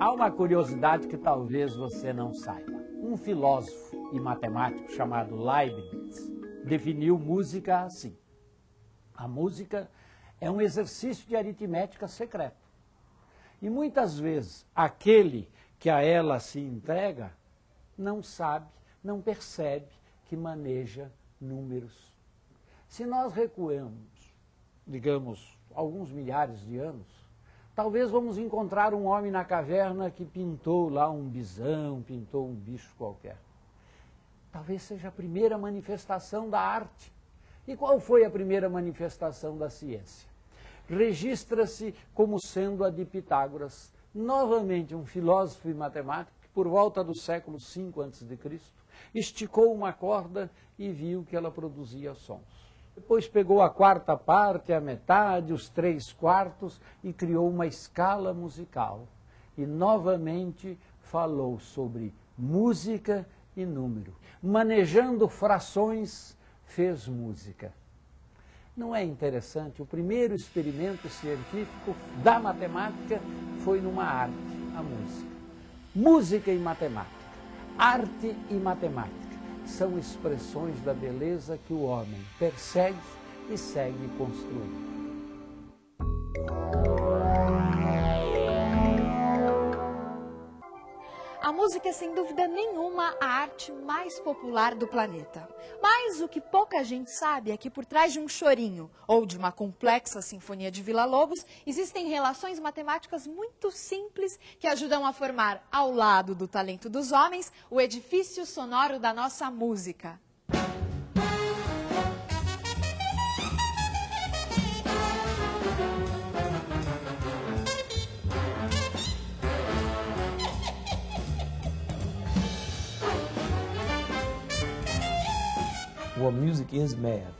Há uma curiosidade que talvez você não saiba. Um filósofo e matemático chamado Leibniz definiu música assim. A música é um exercício de aritmética secreto. E muitas vezes aquele que a ela se entrega não sabe, não percebe que maneja números. Se nós recuamos, digamos, alguns milhares de anos, talvez vamos encontrar um homem na caverna que pintou lá um bisão, pintou um bicho qualquer. Talvez seja a primeira manifestação da arte. E qual foi a primeira manifestação da ciência? Registra-se como sendo a de Pitágoras, novamente um filósofo e matemático, que por volta do século V a.C., esticou uma corda e viu que ela produzia sons. Depois pegou a quarta parte, a metade, os 3/4 e criou uma escala musical. E novamente falou sobre música e número. Manejando frações, fez música. Não é interessante? O primeiro experimento científico da matemática foi numa arte, a música. Música e matemática, arte e matemática são expressões da beleza que o homem persegue e segue construindo. A música é, sem dúvida nenhuma, a arte mais popular do planeta. Mas o que pouca gente sabe é que por trás de um chorinho ou de uma complexa sinfonia de Villa-Lobos, existem relações matemáticas muito simples que ajudam a formar, ao lado do talento dos homens, o edifício sonoro da nossa música. Well, music is math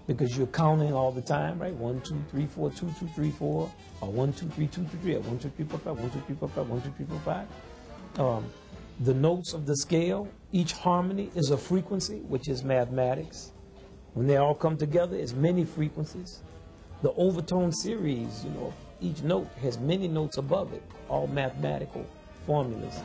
because you're counting all the time, right? 1, 2, 3, 4, 2, 2, 3, 4, or 1, 2, 3, 2, 3, 3, or 1, 2, 3, 4, 5, 1, 2, 3, 4, 5, 1, 2, 3, 4, 5. The notes of the scale, each harmony is a frequency, which is mathematics. When they all come together, it's many frequencies. The overtone series, each note has many notes above it, all mathematical formulas.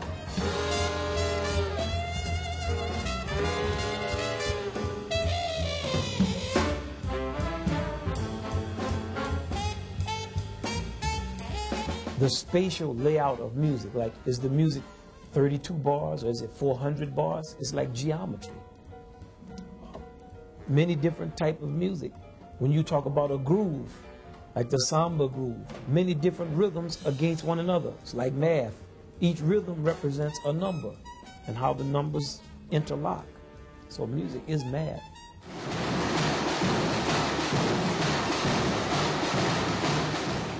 The spatial layout of music, like, is the music 32 bars or is it 400 bars? It's like geometry. Many different types of music. When you talk about a groove, like the samba groove, many different rhythms against one another. It's like math. Each rhythm represents a number and how the numbers interlock. So music is math.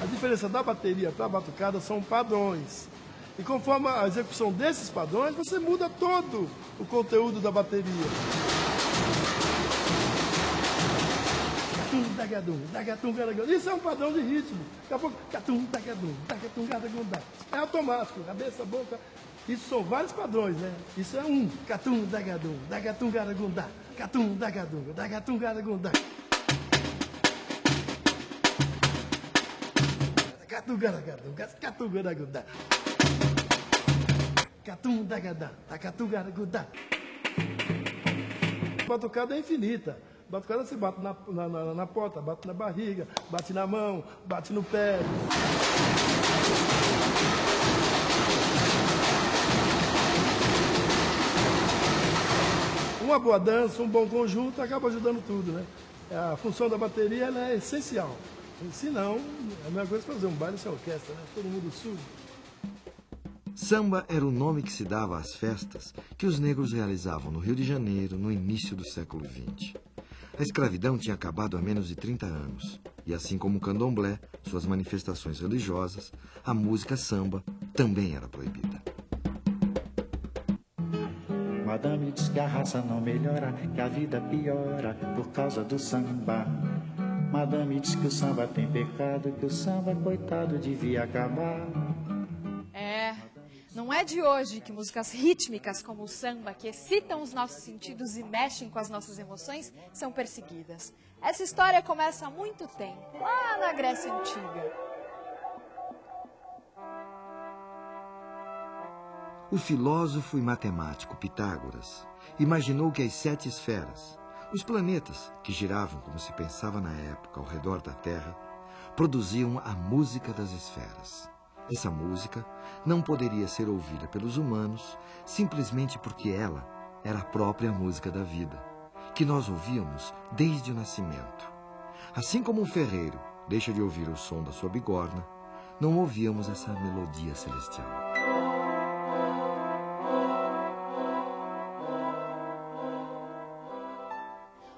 A diferença da bateria para a batucada são padrões. E conforme a execução desses padrões, você muda todo o conteúdo da bateria. Isso é um padrão de ritmo. Daqui a pouco, é automático, cabeça, boca. Isso são vários padrões, né? Isso é um. Batucada é infinita. Batucada você bate na porta, bate na barriga, bate na mão, bate no pé. Uma boa dança, um bom conjunto acaba ajudando tudo, né? A função da bateria ela é essencial. Se não, é a mesma coisa que fazer um baile sem orquestra, né? Todo mundo surdo. Samba era o nome que se dava às festas que os negros realizavam no Rio de Janeiro no início do século XX. A escravidão tinha acabado há menos de 30 anos. E assim como o candomblé, suas manifestações religiosas, a música samba também era proibida. Madame diz que a raça não melhora, que a vida piora por causa do samba. Madame diz que o samba tem pecado, que o samba, coitado, devia acabar. Não é de hoje que músicas rítmicas como o samba, que excitam os nossos sentidos e mexem com as nossas emoções, são perseguidas. Essa história começa há muito tempo, lá na Grécia Antiga. O filósofo e matemático Pitágoras imaginou que as 7 esferas, os planetas que giravam como se pensava na época ao redor da Terra, produziam a música das esferas. Essa música não poderia ser ouvida pelos humanos simplesmente porque ela era a própria música da vida, que nós ouvíamos desde o nascimento. Assim como um ferreiro deixa de ouvir o som da sua bigorna, não ouvíamos essa melodia celestial.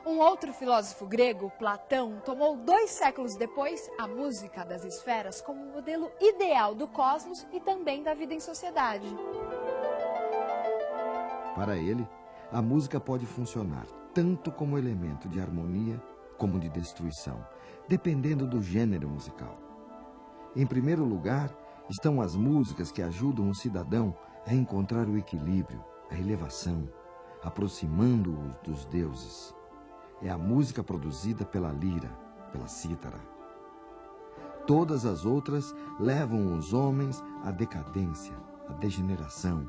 Um outro filósofo grego, Platão, tomou 2 séculos depois a música das esferas como modelo ideal do cosmos e também da vida em sociedade. Para ele, a música pode funcionar tanto como elemento de harmonia como de destruição, dependendo do gênero musical. Em primeiro lugar, estão as músicas que ajudam o cidadão a encontrar o equilíbrio, a elevação, aproximando-o dos deuses. É a música produzida pela lira, pela cítara. Todas as outras levam os homens à decadência, à degeneração,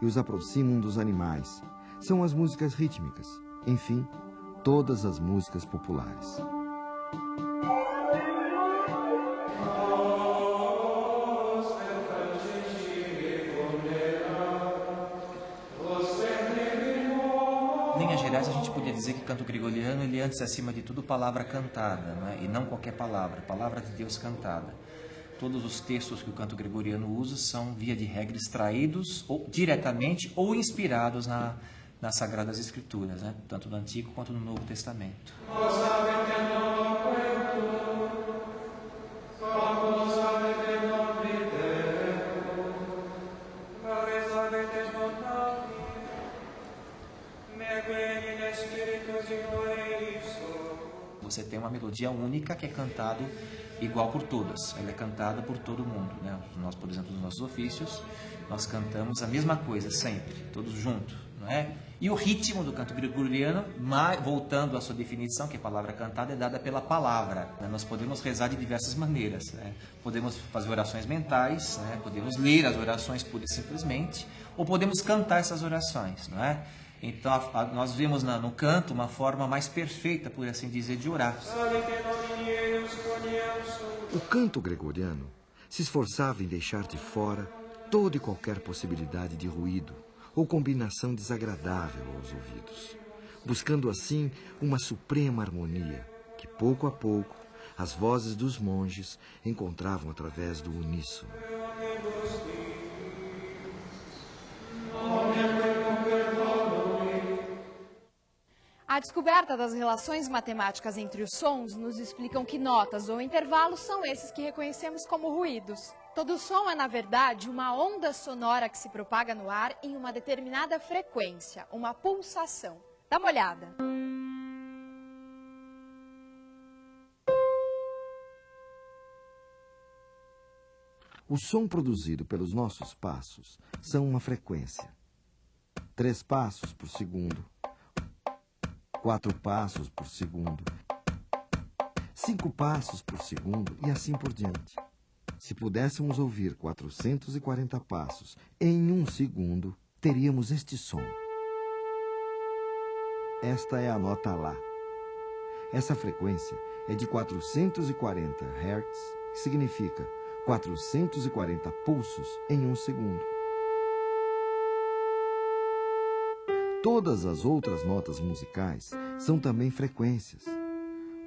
e os aproximam dos animais. São as músicas rítmicas, enfim, todas as músicas populares. Em linhas gerais, a gente podia dizer que o canto gregoriano, ele é antes, acima de tudo, palavra cantada, né? E não qualquer palavra, palavra de Deus cantada. Todos os textos que o canto gregoriano usa são, via de regra, extraídos ou, diretamente ou inspirados nas Sagradas Escrituras, né? Tanto no Antigo quanto no Novo Testamento. Você tem uma melodia única que é cantado igual por todas. Ela é cantada por todo mundo, né? Nós, por exemplo, nos nossos ofícios, nós cantamos a mesma coisa sempre, todos juntos, não é? E o ritmo do canto gregoriano, voltando à sua definição, que a palavra cantada é dada pela palavra, né? Nós podemos rezar de diversas maneiras, né? Podemos fazer orações mentais, né? Podemos ler as orações pura e simplesmente, ou podemos cantar essas orações, não é? Então, nós vemos no canto uma forma mais perfeita, por assim dizer, de orar. O canto gregoriano se esforçava em deixar de fora toda e qualquer possibilidade de ruído ou combinação desagradável aos ouvidos, buscando assim uma suprema harmonia que, pouco a pouco, as vozes dos monges encontravam através do uníssono. A descoberta das relações matemáticas entre os sons nos explicam que notas ou intervalos são esses que reconhecemos como ruídos. Todo som é, na verdade, uma onda sonora que se propaga no ar em uma determinada frequência, uma pulsação. Dá uma olhada. O som produzido pelos nossos passos são uma frequência. 3 passos por segundo. 4 passos por segundo, 5 passos por segundo e assim por diante. Se pudéssemos ouvir 440 passos em 1 segundo, teríamos este som. Esta é a nota Lá. Essa frequência é de 440 Hz, que significa 440 pulsos em 1 segundo. Todas as outras notas musicais são também frequências.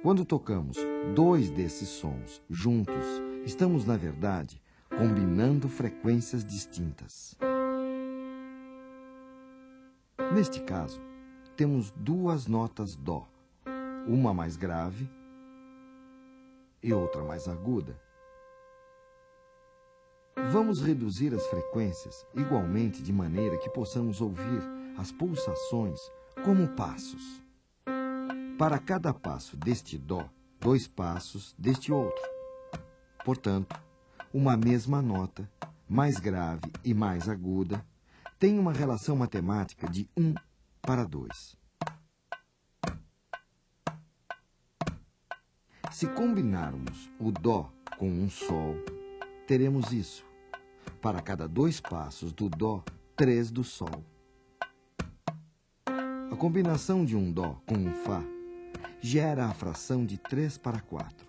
Quando tocamos 2 desses sons juntos, estamos, na verdade, combinando frequências distintas. Neste caso, temos 2 notas Dó, uma mais grave e outra mais aguda. Vamos reduzir as frequências igualmente de maneira que possamos ouvir as pulsações como passos. Para cada passo deste Dó, 2 passos deste outro. Portanto, uma mesma nota, mais grave e mais aguda, tem uma relação matemática de 1 para 2. Se combinarmos o Dó com um Sol, teremos isso. Para cada 2 passos do Dó, 3 do Sol. A combinação de um Dó com um Fá gera a fração de 3 para 4.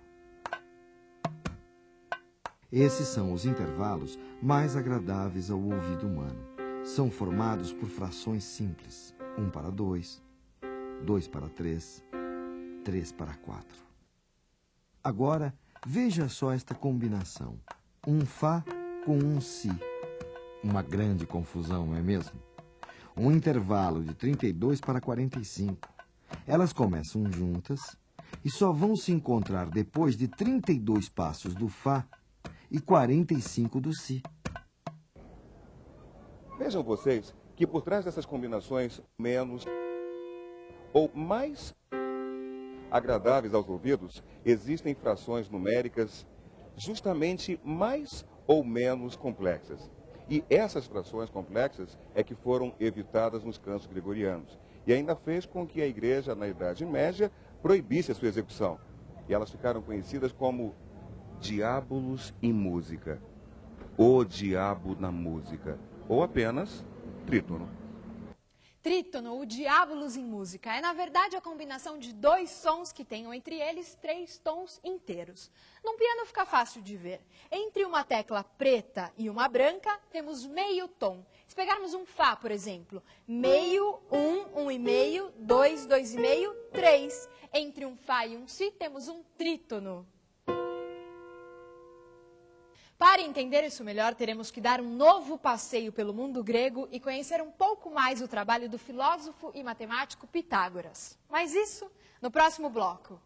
Esses são os intervalos mais agradáveis ao ouvido humano. São formados por frações simples. 1 para 2, 2 para 3, 3 para 4. Agora, veja só esta combinação. Um Fá com um Si. Uma grande confusão, não é mesmo? Um intervalo de 32 para 45. Elas começam juntas e só vão se encontrar depois de 32 passos do Fá e 45 do Si. Vejam vocês que por trás dessas combinações menos ou mais agradáveis aos ouvidos, existem frações numéricas justamente mais ou menos complexas. E essas frações complexas é que foram evitadas nos cantos gregorianos. E ainda fez com que a igreja, na Idade Média, proibisse a sua execução. E elas ficaram conhecidas como diábolos em música, o diabo na música, ou apenas trítono. Trítono, o diábolos em música, é na verdade a combinação de 2 sons que tenham entre eles 3 tons inteiros. Num piano fica fácil de ver. Entre uma tecla preta e uma branca, temos meio tom. Se pegarmos um Fá, por exemplo, meio, 1, 1,5, 2, 2,5, 3. Entre um Fá e um Si, temos um trítono. Para entender isso melhor, teremos que dar um novo passeio pelo mundo grego e conhecer um pouco mais o trabalho do filósofo e matemático Pitágoras. Mas isso no próximo bloco.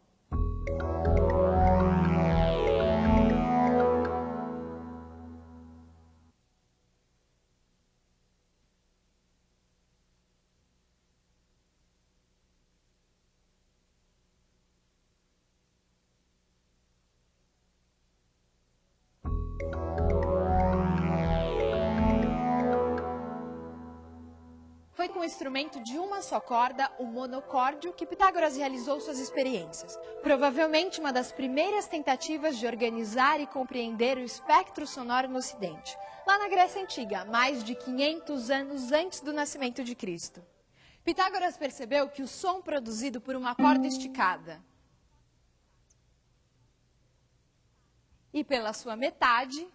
Foi com o instrumento de uma só corda, o monocórdio, que Pitágoras realizou suas experiências. Provavelmente uma das primeiras tentativas de organizar e compreender o espectro sonoro no Ocidente, lá na Grécia Antiga, mais de 500 anos antes do nascimento de Cristo. Pitágoras percebeu que o som produzido por uma corda esticada e pela sua metade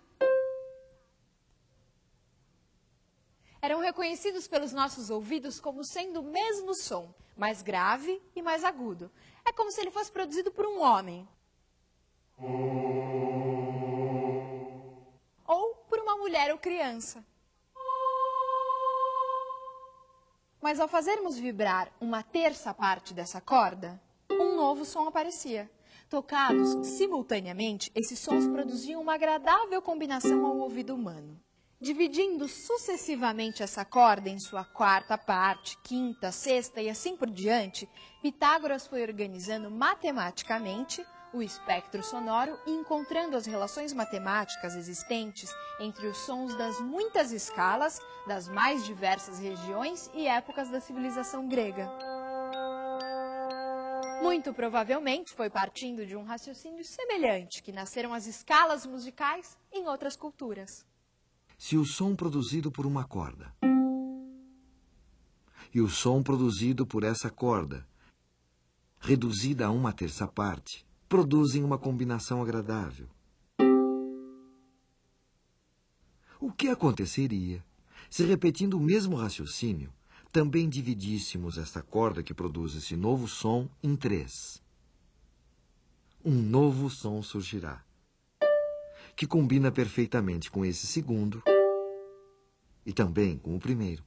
eram reconhecidos pelos nossos ouvidos como sendo o mesmo som, mais grave e mais agudo. É como se ele fosse produzido por um homem. Ou por uma mulher ou criança. Mas ao fazermos vibrar uma terça parte dessa corda, um novo som aparecia. Tocados simultaneamente, esses sons produziam uma agradável combinação ao ouvido humano. Dividindo sucessivamente essa corda em sua quarta parte, quinta, sexta e assim por diante, Pitágoras foi organizando matematicamente o espectro sonoro e encontrando as relações matemáticas existentes entre os sons das muitas escalas, das mais diversas regiões e épocas da civilização grega. Muito provavelmente foi partindo de um raciocínio semelhante que nasceram as escalas musicais em outras culturas. Se o som produzido por uma corda e o som produzido por essa corda, reduzida a uma terça parte, produzem uma combinação agradável, o que aconteceria se, repetindo o mesmo raciocínio, também dividíssemos esta corda que produz esse novo som em 3? Um novo som surgirá, que combina perfeitamente com esse segundo e também com o primeiro.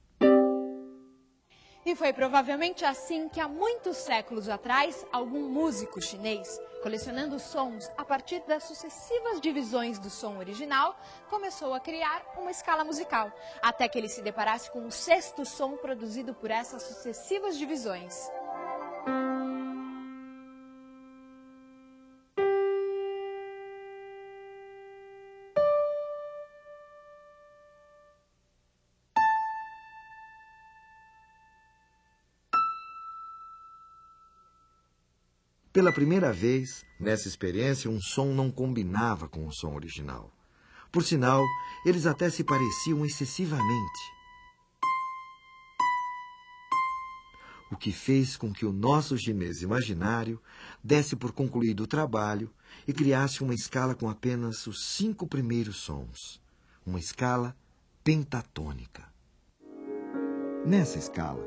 E foi provavelmente assim que há muitos séculos atrás, algum músico chinês, colecionando sons a partir das sucessivas divisões do som original, começou a criar uma escala musical, até que ele se deparasse com o 6º som produzido por essas sucessivas divisões. Pela primeira vez, nessa experiência, um som não combinava com o som original. Por sinal, eles até se pareciam excessivamente. o que fez com que o nosso chinês imaginário desse por concluído o trabalho e criasse uma escala com apenas os 5 primeiros sons, uma escala pentatônica. Nessa escala,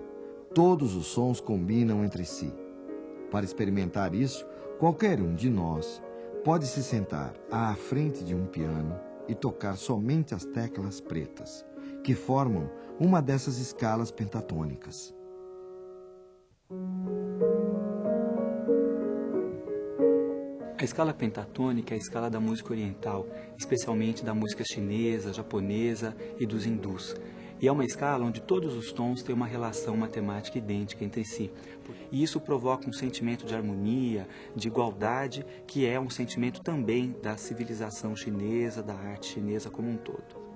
todos os sons combinam entre si. Para experimentar isso, qualquer um de nós pode se sentar à frente de um piano e tocar somente as teclas pretas, que formam uma dessas escalas pentatônicas. A escala pentatônica é a escala da música oriental, especialmente da música chinesa, japonesa e dos hindus. E é uma escala onde todos os tons têm uma relação matemática idêntica entre si. E isso provoca um sentimento de harmonia, de igualdade, que é um sentimento também da civilização chinesa, da arte chinesa como um todo.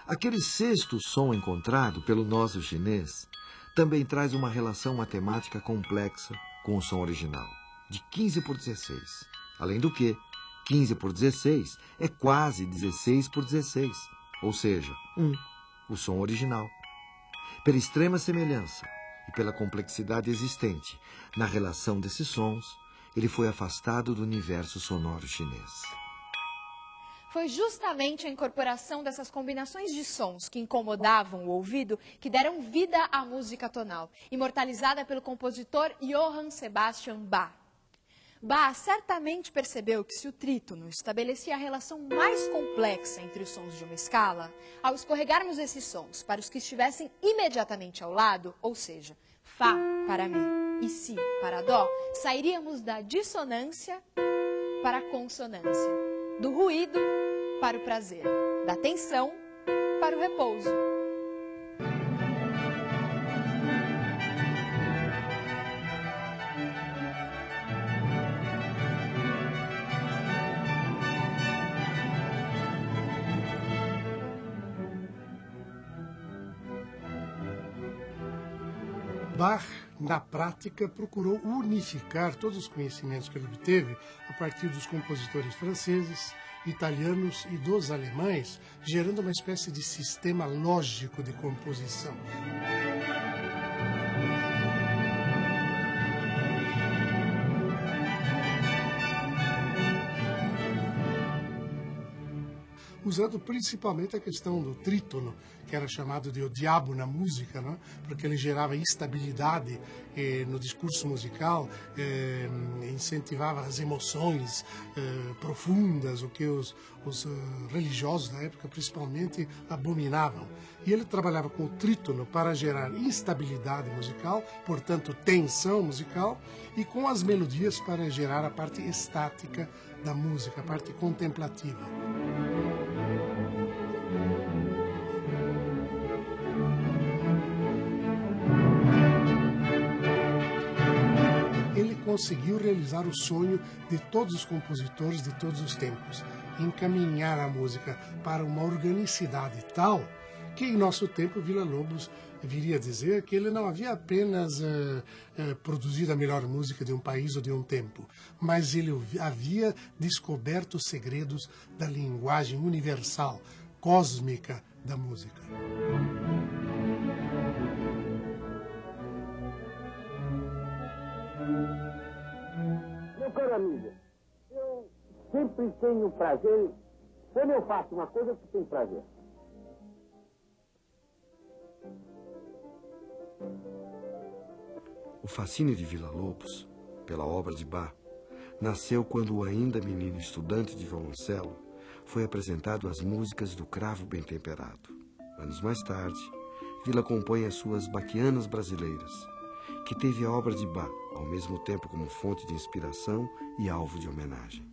Aquele sexto som encontrado pelo nosso chinês também traz uma relação matemática complexa com o som original, de 15 por 16. Além do que, 15 por 16 é quase 16 por 16, ou seja, 1, o som original. Pela extrema semelhança e pela complexidade existente na relação desses sons, ele foi afastado do universo sonoro chinês. Foi justamente a incorporação dessas combinações de sons que incomodavam o ouvido que deram vida à música tonal, imortalizada pelo compositor Johann Sebastian Bach. Bach certamente percebeu que se o trítono estabelecia a relação mais complexa entre os sons de uma escala, ao escorregarmos esses sons para os que estivessem imediatamente ao lado, ou seja, Fá para Mi e Si para Dó, sairíamos da dissonância para a consonância, do ruído para o prazer, da tensão para o repouso. Bach, na prática, procurou unificar todos os conhecimentos que ele obteve a partir dos compositores franceses, italianos e dos alemães, gerando uma espécie de sistema lógico de composição. Usando principalmente a questão do trítono, que era chamado de o diabo na música, né? Porque ele gerava instabilidade no discurso musical, incentivava as emoções profundas, o que os religiosos da época principalmente abominavam. E ele trabalhava com o trítono para gerar instabilidade musical, portanto tensão musical, e com as melodias para gerar a parte estática da música, a parte contemplativa. Ele conseguiu realizar o sonho de todos os compositores de todos os tempos, encaminhar a música para uma organicidade tal que em nosso tempo Villa-Lobos viria a dizer que ele não havia apenas produzido a melhor música de um país ou de um tempo, mas ele havia descoberto os segredos da linguagem universal, cósmica da música. Meu caro amigo, eu sempre tenho prazer, quando eu faço uma coisa, eu tenho prazer. O fascínio de Villa-Lobos, pela obra de Bach, nasceu quando o ainda menino estudante de violoncelo foi apresentado às músicas do Cravo Bem Temperado. Anos mais tarde, Villa compõe as suas Baquianas Brasileiras, que teve a obra de Bach ao mesmo tempo como fonte de inspiração e alvo de homenagem.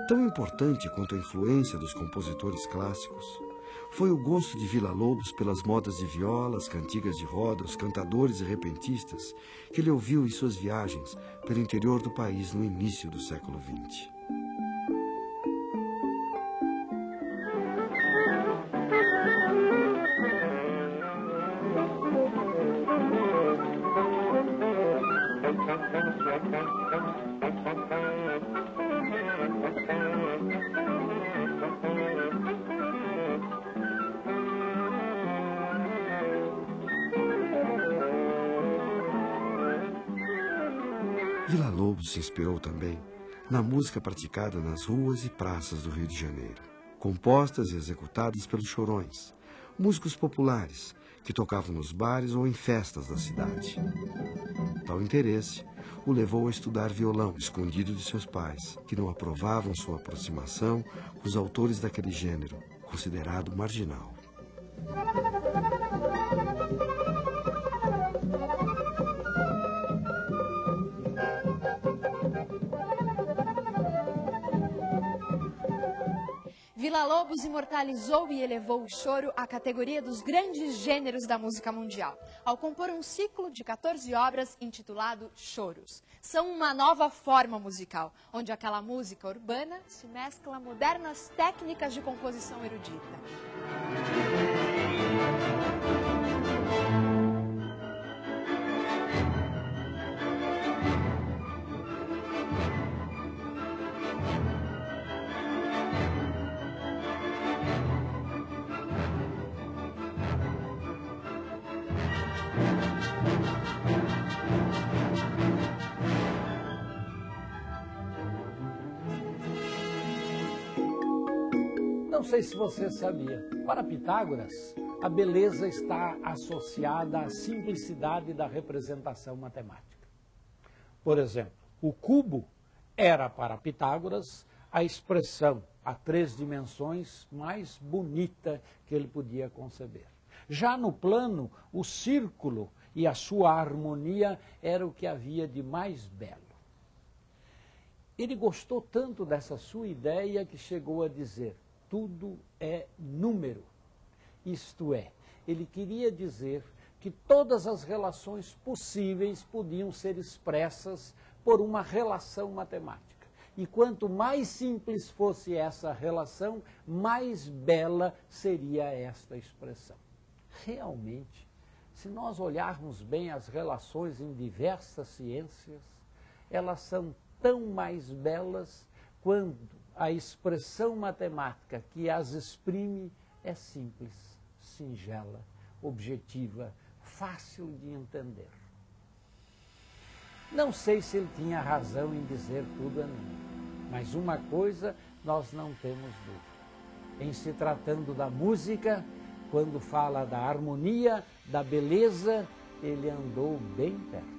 Tão importante quanto a influência dos compositores clássicos foi o gosto de Villa-Lobos pelas modas de violas, cantigas de roda, os cantadores e repentistas que ele ouviu em suas viagens pelo interior do país no início do século XX. Villa-Lobos se inspirou também na música praticada nas ruas e praças do Rio de Janeiro, compostas e executadas pelos chorões, músicos populares que tocavam nos bares ou em festas da cidade. Tal interesse o levou a estudar violão escondido de seus pais, que não aprovavam sua aproximação com os autores daquele gênero, considerado marginal. Villa-Lobos imortalizou e elevou o choro à categoria dos grandes gêneros da música mundial, ao compor um ciclo de 14 obras intitulado Choros. São uma nova forma musical, onde aquela música urbana se mescla a modernas técnicas de composição erudita. Não sei se você sabia, para Pitágoras, a beleza está associada à simplicidade da representação matemática. Por exemplo, o cubo era para Pitágoras a expressão a 3 dimensões mais bonita que ele podia conceber. Já no plano, o círculo e a sua harmonia era o que havia de mais belo. Ele gostou tanto dessa sua ideia que chegou a dizer: tudo é número. Isto é, ele queria dizer que todas as relações possíveis podiam ser expressas por uma relação matemática. E quanto mais simples fosse essa relação, mais bela seria esta expressão. Realmente, se nós olharmos bem as relações em diversas ciências, elas são tão mais belas quando a expressão matemática que as exprime é simples, singela, objetiva, fácil de entender. Não sei se ele tinha razão em dizer tudo é número, mas uma coisa nós não temos dúvida. Em se tratando da música, quando fala da harmonia, da beleza, ele andou bem perto.